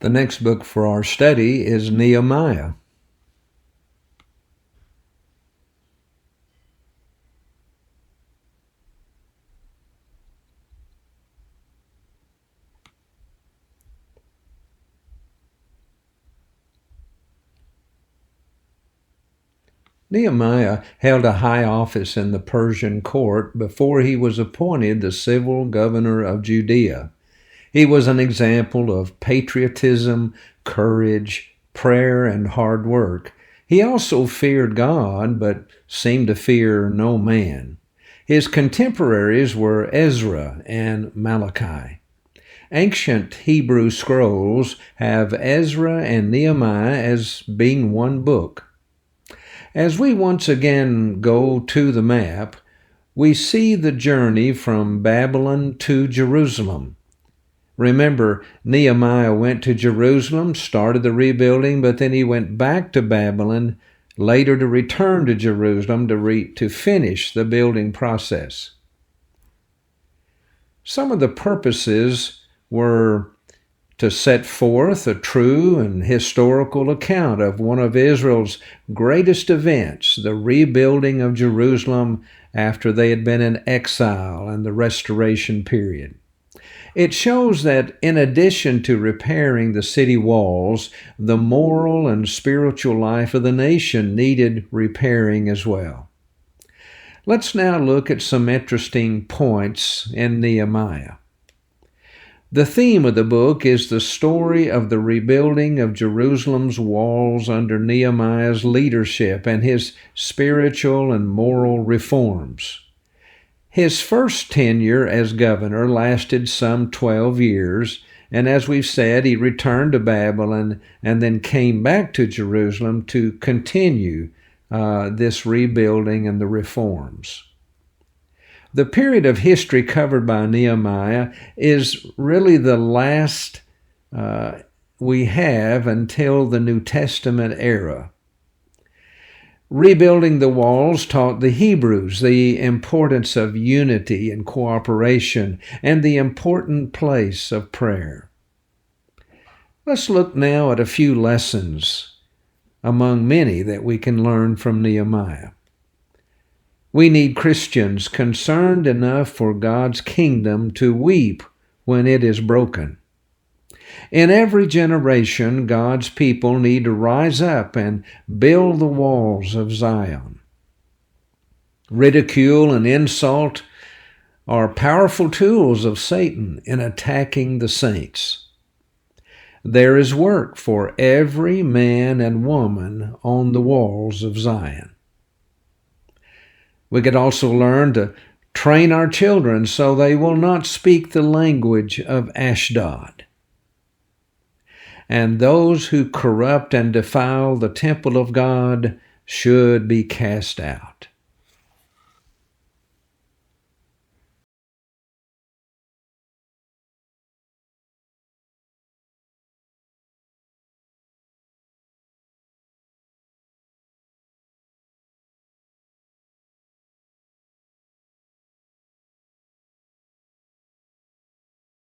The next book for our study is Nehemiah. Nehemiah held a high office in the Persian court before he was appointed the civil governor of Judea. He was an example of patriotism, courage, prayer, and hard work. He also feared God, but seemed to fear no man. His contemporaries were Ezra and Malachi. Ancient Hebrew scrolls have Ezra and Nehemiah as being one book. As we once again go to the map, we see the journey from Babylon to Jerusalem. Remember, Nehemiah went to Jerusalem, started the rebuilding, but then he went back to Babylon, later to return to Jerusalem to finish the building process. Some of the purposes were to set forth a true and historical account of one of Israel's greatest events, the rebuilding of Jerusalem after they had been in exile and the restoration period. It shows that in addition to repairing the city walls, the moral and spiritual life of the nation needed repairing as well. Let's now look at some interesting points in Nehemiah. The theme of the book is the story of the rebuilding of Jerusalem's walls under Nehemiah's leadership and his spiritual and moral reforms. His first tenure as governor lasted some 12 years, and as we've said, he returned to Babylon and then came back to Jerusalem to continue this rebuilding and the reforms. The period of history covered by Nehemiah is really the last we have until the New Testament era. Rebuilding the walls taught the Hebrews the importance of unity and cooperation and the important place of prayer. Let's look now at a few lessons among many that we can learn from Nehemiah. We need Christians concerned enough for God's kingdom to weep when it is broken. In every generation, God's people need to rise up and build the walls of Zion. Ridicule and insult are powerful tools of Satan in attacking the saints. There is work for every man and woman on the walls of Zion. We could also learn to train our children so they will not speak the language of Ashdod. And those who corrupt and defile the temple of God should be cast out.